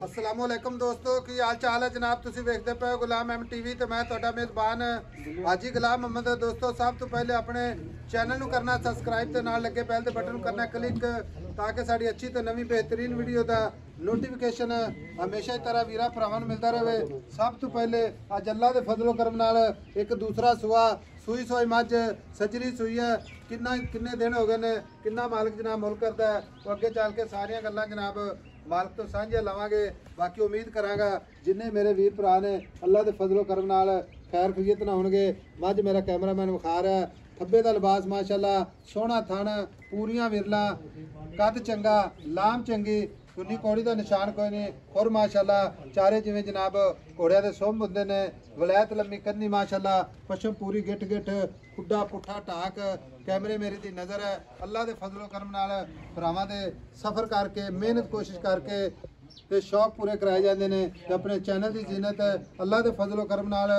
अस्सलाम वालेकुम दोस्तों की हाल चाल है जनाब। तुसी वेखदे पे हो गुलाम एम टीवी ते मैं तुहाडा मेज़बान हाजी गुलाम मोहम्मद। दोस्तों सब तो पहले अपने चैनल नू करना सब्सक्राइब ते नाल लगे बैल दे बटन नू करना क्लिक ताकि साडी अच्छी ते नवी बेहतरीन वीडियो दा नोटिफिकेशन हमेशा ही तरह वीरा भरावां नू मिलता रहे। सब तो पहले अज अल्लाह दे फजलो करम नाल एक दूसरा सुआ सूई सोई मझ सजरी सूई है। किन्ने दिन हो गए ने, किन्ना मालिक जनाब मुल करदा है वो अगे चल के सारियां गल्लां जनाब मालिक तो साझे लवांगे। बाकी उम्मीद करांगा जिन्ने मेरे वीर भरा ने अल्लाह के फजलो करम नाल खैर खरीत ना होणगे। मझ मेरा कैमरामैन विखा रहा है, थब्बे का लिबास माशाअल्लाह सोहना, थण पूरियां विरला, कद चंगा, लाम चंगी, कुन्नी कौड़ी का निशान कोई नहीं। खुर माशाअल्लाह चारे जिवें जनाब घोड़िया के सुंभ हुंदे ने, वलैत लम्मी कन्नी माशाअल्लाह, पशम पूरी गिट गिट, खुड्डा पुट्ठा ढाक। कैमरे मेरी दी नज़र है। अल्लाह के फजलो करम नाल भरावां दे सफ़र करके मेहनत कोशिश करके ते शौक पूरे कराए जाते हैं। अपने चैनल की जीनत अल्लाह के फजलो करम नाल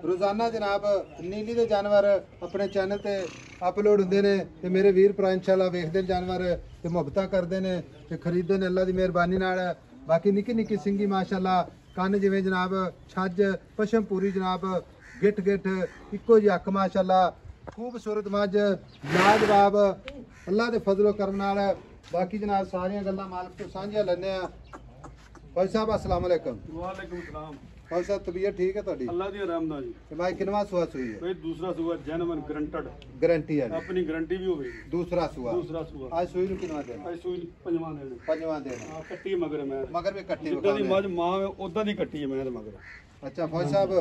रोज़ाना जनाब नीली के जानवर अपने चैनल ते अपलोड होंदे ने ते मेरे वीर भरा इंशाअल्लाह वेखदे जानवर ते मुहब्बतां करदे ने ते खरीददे ने अल्लाह की मेहरबानी नाल। बाकी निक्की निक्की सिंगी माशाअल्लाह, कन्न जिवें जनाब छज, पशम पूरी जनाब गिट गिट, इक्को जी अख माशाअल्लाह, खूबसूरत मझ लाजवाब अल्लाह के फजलो करम नाल। बाकी जनाब सारियां गल्लां मालिक तो साझियां लैने आ। भाई साहब अस्सलाम वालेकुम। वालेकुम सलाम। भाई साहब तबीयत ठीक है ਤੁਹਾਡੀ? अल्लाह दी रहमत जी। ਤੇ ਭਾਈ ਕਿੰਨਵਾਂ ਸੂਆ ਸੂਈ ਹੈ? भाई दूसरा सुआ जेन्युइन ग्रंटेड, गारंटी है अपनी गारंटी भी होगी। दूसरा सुआ दूसरा सुआ आज सੂई ਨੂੰ ਕਿੰਨਵਾਂ ਦੇਣਾ? आज सुई पंजवां देना। ਪੰਜਵਾਂ ਦੇਣਾ। हां कट्टी मगर मैं ਮਗਰ ਵੀ ਕੱਟੀ जिद्दां दी ਵਿਖਾਉਂਦੇ। मज मां उदां दी कट्टी है मैं ते मगर। ਅੱਛਾ ਫੌਜ ਸਾਹਿਬ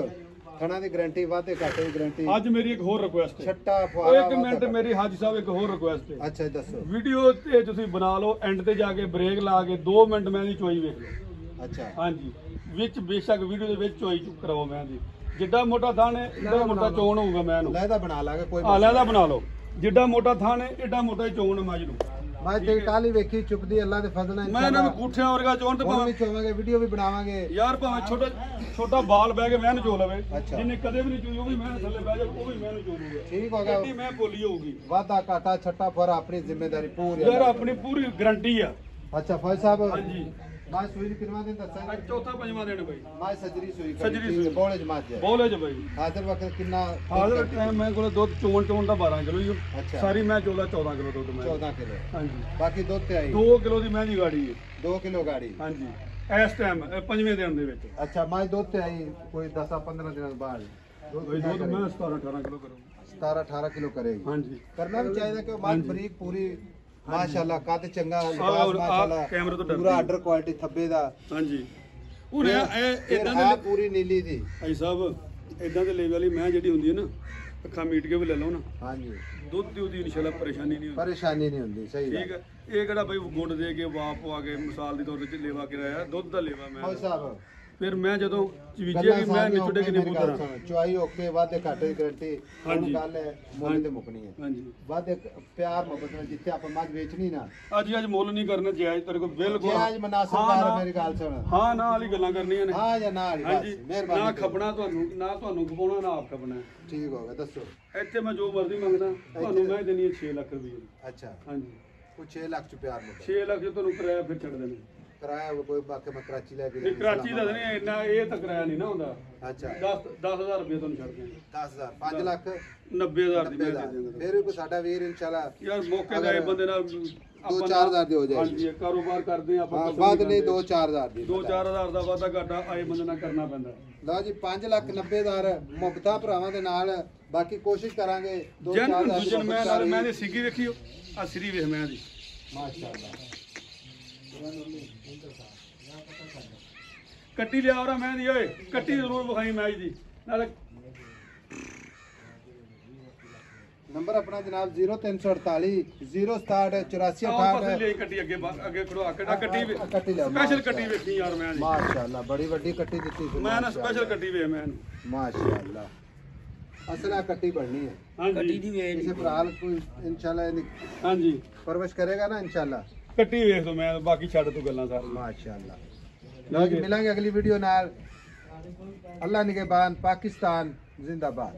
ਥਣਾ ਦੀ ਗਾਰੰਟੀ ਵਾਧੇ ਘਾਟੇ ਦੀ ਗਾਰੰਟੀ। ਅੱਜ ਮੇਰੀ ਇੱਕ ਹੋਰ ਰਿਕੁਐਸਟ ਹੈ। ਛੱਟਾ ਫੁਆਰਾ ਇੱਕ ਮਿੰਟ ਮੇਰੀ ਹਾਜੀ ਸਾਹਿਬ ਇੱਕ ਹੋਰ ਰਿਕੁਐਸਟ ਹੈ। ਅੱਛਾ ਦੱਸੋ। ਵੀਡੀਓ ਤੇ ਤੁਸੀਂ ਬਣਾ ਲਓ, ਐਂਡ ਤੇ ਜਾ ਕੇ ਬ੍ਰੇਕ ਲਾ ਕੇ 2 ਮਿੰਟ ਮੈਂ ਦੀ ਚੋਈ ਵੇਖ ਲਓ। ਅੱਛਾ ਹਾਂਜੀ ਵਿੱਚ ਬੇਸ਼ੱਕ ਵੀਡੀਓ ਦੇ ਵਿੱਚ ਚੋਈ ਕਰਾਓ ਮੈਂ ਦੀ। ਜਿੱਡਾ ਮੋਟਾ ਥਾਣ ਹੈ ਏਡਾ ਮੋਟਾ ਚੋਣ ਹੋਊਗਾ ਮੈਂ ਨੂੰ। ਲੈਦਾ ਬਣਾ ਲਾਂਗੇ ਕੋਈ ਆਲਾ ਬਣਾ ਲਓ। ਜਿੱਡਾ ਮੋਟਾ ਥਾਣ ਹੈ ਏਡਾ ਮੋਟਾ ਹੀ ਚੋਣ ਮੱਝ ਨੂੰ। ਮੈਂ ਤੇ ਕਾਲੀ ਵੇਖੀ ਚੁੱਪਦੀ ਅੱਲਾ ਦੇ ਫਜ਼ਲ ਨਾਲ ਮੈਂ ਇਹਨਾਂ ਨੂੰ ਗੁੱਠਿਆਂ ਵਰਗਾ ਚੋਣ ਤੇ ਹੁਣ ਵੀ ਭਾਵੇਂ ਚੋਵਾਂਗੇ, ਵੀਡੀਓ ਵੀ ਬਣਾਵਾਂਗੇ ਯਾਰ ਭਾਵੇਂ ਛੋਟਾ ਬਾਲ ਬਹਿ ਕੇ ਮੈਂ ਚੋ ਲਵੇ, ਅੱਛਾ। ਜਿਹਨੇ ਕਦੇ ਵੀ ਨਹੀਂ ਚੋਈ ਉਹ ਵੀ ਮੈਂ ਥੱਲੇ ਬਹਿ ਜਾ ਉਹ ਵੀ ਮੈਂ ਚੋਲੂਗਾ। ਠੀਕ ਹੋ ਗਿਆ। ਗੱਡੀ ਮੈਂ ਭੁੱਲੀ ਹੋਊਗੀ। ਵਾਧਾ ਘਾਟਾ ਛੱਟਾ ਫੁਆਰਾ ਆਪਣੀ ਜ਼ਿੰਮੇਵਾਰੀ ਪੂਰੀ। ਯਾਰ ਆਪਣੀ ਪੂਰੀ ਗਰੰਟੀ ਆ। ਅੱਛਾ ਫੌਜ ਸਾਹਿਬ ਹਾਂਜੀ ਮੈਂ ਸੂਈ ਨੂੰ ਕਿੰਨਵਾਂ ਦਿਨ ਦੱਸਿਆ? ਅੱਜ ਚੌਥਾ ਪੰਜਵਾਂ ਦਿਨ ਬਾਈ। ਮੈਂ ਸਜਰੀ ਸੂਈ ਸਜਰੀ ਸੂਈ। ਬੋਲੇ ਜਮਾਤ ਹੈ ਬੋਲੇ ਚ ਬਾਈ। ਹਾਜ਼ਰ ਵਕਤ ਕਿੰਨਾ? ਹਾਜ਼ਰ ਟਾਈਮ ਮੈਂ ਕੋਲ ਦੁੱਧ ਚੋਣ ਦਾ 12 ਕਿਲੋ ਹੀ ਓ। ਅੱਛਾ। ਸਾਰੀ ਮੈਂ ਚੋਲਾ 14 ਕਿਲੋ ਦੁੱਧ ਮੈਂ। 14 ਕਿਲੋ। ਹਾਂਜੀ ਬਾਕੀ ਦੁੱਧ ਤੇ ਆਈ 2 ਕਿਲੋ ਦੀ ਮੈਂ ਦੀ ਗਾੜੀ ਹੈ। 2 ਕਿਲੋ ਗਾੜੀ। ਹਾਂਜੀ ਇਸ ਟਾਈਮ ਪੰਜਵੇਂ ਦਿਨ ਦੇ ਵਿੱਚ। ਅੱਛਾ ਮੈਂ ਦੁੱਧ ਤੇ ਆਈ ਕੋਈ 10-15 ਦਿਨਾਂ ਬਾਅਦ ਬਾਈ ਦੁੱਧ ਮੈਂ 17-18 ਕਿਲੋ ਕਰੂੰ। 17-18 ਕਿਲੋ ਕਰੇਗੀ। ਹਾਂਜੀ ਕਰਨਾ ਵੀ ਚਾਹੀਦਾ ਕਿ ਮੱਝ ਬਰੀਕ ਪੂਰੀ ਮਾਸ਼ਾਅੱਲਾ, ਕੱਦ ਚੰਗਾ, ਆਹ ਲਿਬਾਸ ਮਾਸ਼ਾਅੱਲਾ, ਕੈਮਰੇ ਤੋਂ ਡਰਦੀ ਪੂਰਾ ਆਰਡਰ ਕੁਆਲਿਟੀ ਥੱਬੇ ਦਾ। ਹਾਂਜੀ ਉਹ ਇਹ ਇਦਾਂ ਹੈ ਦੇ ਪੂਰੀ ਨੀਲੀ ਦੀ। ਭਾਈ ਸਾਹਿਬ ਇਦਾਂ ਦੇ ਲੈਵਲ ਵਾਲੀ ਮੈਂ ਜਿਹੜੀ ਹੁੰਦੀ ਹੈ ਨਾ, ਅੱਖਾਂ ਮੀਟ ਕੇ ਵੀ ਲੈ ਲਓ ਨਾ, ਹਾਂਜੀ ਦੁੱਧ ਦੀ ਉਹਦੀ ਇਨਸ਼ਾਅੱਲਾ ਪਰੇਸ਼ਾਨੀ ਨਹੀਂ ਹੁੰਦੀ। ਪਰੇਸ਼ਾਨੀ ਨਹੀਂ ਹੁੰਦੀ। ਸਹੀ ਠੀਕ ਹੈ। ਇਹ ਕਿਹੜਾ ਬਈ ਗੁੱਡ ਦੇ ਕੇ ਵਾਪ ਆ ਕੇ ਮਿਸਾਲ ਦੀ ਤੌਰ ਤੇ ਲੇਵਾ ਕਰਾਇਆ, ਦੁੱਧ ਦਾ ਲੇਵਾ ਫੌਜ ਮੈਂ। ਸਾਹਿਬ ਫਿਰ ਮੈਂ ਜਦੋਂ ਚੀਜੇ ਵੀ ਮੈਂ ਨਿਚੜੇ ਕਿ ਨਹੀਂ ਪੁੱਤਰਾ। ਚੁਆਈ ਓਕੇ, ਵਾਧੇ ਘਾਟੇ ਦੀ ਗਾਰੰਟੀ। ਹਾਂਜੀ। ਗੱਲ ਹੈ ਮੁੱਲ ਤੇ ਮੁੱਕਣੀ ਹੈ। ਹਾਂਜੀ ਵਾਧੇ ਪਿਆਰ ਮੁਹੱਬਤ ਨਾਲ ਜਿੱਥੇ ਆਪਾਂ ਮੱਝ ਵੇਚਣੀ ਨਾ, ਅੱਜ ਮੁੱਲ ਨਹੀਂ ਕਰਨਾ ਜਾਇਜ਼ ਤੇਰੇ ਕੋਲ ਬਿਲਕੁਲ। ਜੇ ਅੱਜ ਮਨਾਸਬ ਹਾਂ, ਕਰ ਨਾ। ਮੇਰੀ ਗੱਲ ਸੁਣ। ਹਾਂ ਨਾ ਵਾਲੀ ਗੱਲਾਂ ਕਰਨੀਆਂ ਨੇ। ਹਾਂ ਜਾਂ ਨਾ ਵਾਲੀ ਹਾਂਜੀ ਬਸ ਮਿਹਰਬਾਨੀ ਨਾ ਕਰੋ। ਖਪਣਾ ਤੁਹਾਨੂੰ, ਨਾ ਤੁਹਾਨੂੰ ਖਪਾਉਣਾ, ਨਾ ਆਪ ਖਪਣਾ। ਠੀਕ ਹੋ ਗਿਆ। ਦੱਸੋ। ਇੱਥੇ ਮੈਂ ਜੋ ਮਰਜ਼ੀ ਮੰਗਦਾ ਤੁਹਾਨੂੰ ਮੈਂ ਦੇਣੀ ਹੈ 6 ਲੱਖ ਰੁਪਏ। ਅੱਛਾ ਹਾਂਜੀ ਉਹ 6 ਲੱਖ ਚ ਪਿਆਰ ਮੁਹੱਬਤ 6 ਲੱਖ ਜੇ ਤੁਹਾਨੂੰ ਕਿਰਾਇਆ ਫਿਰ ਛੱਡ ਦੇਣੇ। ਕਰਾਇਆ ਕੋਈ ਬਾਕੀ ਮੈਂ ਕਰਾਚੀ ਲੈ ਕੇ ਨਹੀਂ ਕਰਾਚੀ ਦਾ ਨਹੀਂ ਇੰਨਾ, ਇਹ ਤਾਂ ਕਿਰਾਇਆ ਨਹੀਂ ਨਾ ਹੁੰਦਾ। ਅੱਛਾ 10,000 ਰੁਪਏ ਤੁਹਾਨੂੰ ਛੱਡ ਦੇਣੇ। 10000 5 ਲੱਖ 90,000 ਦੀ ਮੈਂ ਦੇ 90,000 ਦਿਆਂਗਾ। ਫਿਰ ਵੀ ਕੋਈ ਸਾਡਾ ਵੀਰ ਇਨਸ਼ਾਅੱਲਾ ਯਾਰ ਮੌਕੇ ਦਾ ਇਹ ਬੰਦੇ ਨਾਲ 2-4000 ਦੀ ਹੋ ਜਾਏਗੀ। ਹਾਂਜੀ ਕਾਰੋਬਾਰ ਕਰਦੇ ਆ ਆਪਾਂ। ਹਾਂ ਵੱਧ ਨਹੀਂ 2-4000 ਦੀ। 2-4,000 ਦਾ ਵਾਧਾ ਘਾਟਾ ਆਏ ਬੰਦੇ ਨਾਲ ਕਰਨਾ ਪੈਂਦਾ। ਲਓ ਜੀ 5,90,000 ਮੁਹੱਬਤਾਂ ਭਰਾਵਾਂ ਦੇ ਨਾਲ। ਬਾਕੀ ਕੋਸ਼ਿਸ਼ ਕਰਾਂਗੇ ਜਨ ਦੂਜਨ ਮੈਂ ਨਾਲ ਮੈਂ ਦੀ ਸਿੱਗੀ ਵੇਖੀਓ ਆ ਸਰੀ ਵੇਖ ਮੈਂ ਦੀ ਮਾਸ਼ਾਅੱਲਾ। ਕੱਟੀ ਲਿਆ ਔਰਾ ਮੈਂ ਦੀ ਓਏ, ਕੱਟੀ ਜ਼ਰੂਰ ਵਿਖਾਈ ਮੈਚ ਦੀ ਨਾਲ। ਨੰਬਰ ਆਪਣਾ ਜਨਾਬ 0348 067 84 ਆਹ ਪਾਸੇ 68। ਲਈ ਕੱਟੀ ਅੱਗੇ ਅੱਗੇ ਖੜਵਾ ਕੱਟਾ ਕੱਟੀ ਕੱਟੀ ਲਿਆ ਸਪੈਸ਼ਲ ਕੱਟੀ ਵੇਖੀ ਯਾਰ ਮੈਂ ਦੀ। ਮਾਸ਼ਾਅੱਲਾ ਬੜੀ ਵੱਡੀ ਕੱਟੀ ਦਿੱਤੀ ਸੀ। ਮੈਂ ਨਾ ਸਪੈਸ਼ਲ ਕੱਟੀ ਵੇਖ ਮੈਂ ਮਾਸ਼ਾਅੱਲਾ ਅਸਲਾ ਕੱਟੀ ਬਣਨੀ ਹੈ। ਹਾਂਜੀ ਕਿਸੇ ਭਰਾ ਕੋਈ ਇਨਸ਼ਾਅੱਲਾ ਹਾਂਜੀ ਪਰਵਰਿਸ਼ ਕਰੇਗਾ ਨਾ ਇਨਸ਼ਾਅੱਲਾ। ਕੱਟੀ ਵੇਖ ਦੋ ਮੈਂ, ਬਾਕੀ ਛੱਡ ਤੂੰ ਗੱਲਾਂ ਸਾਰੀਆਂ। माशाअल्लाह। लਓ जी मिलेंगे अगली वीडियो नाल। अल्लाह निगहबान, पाकिस्तान जिंदाबाद।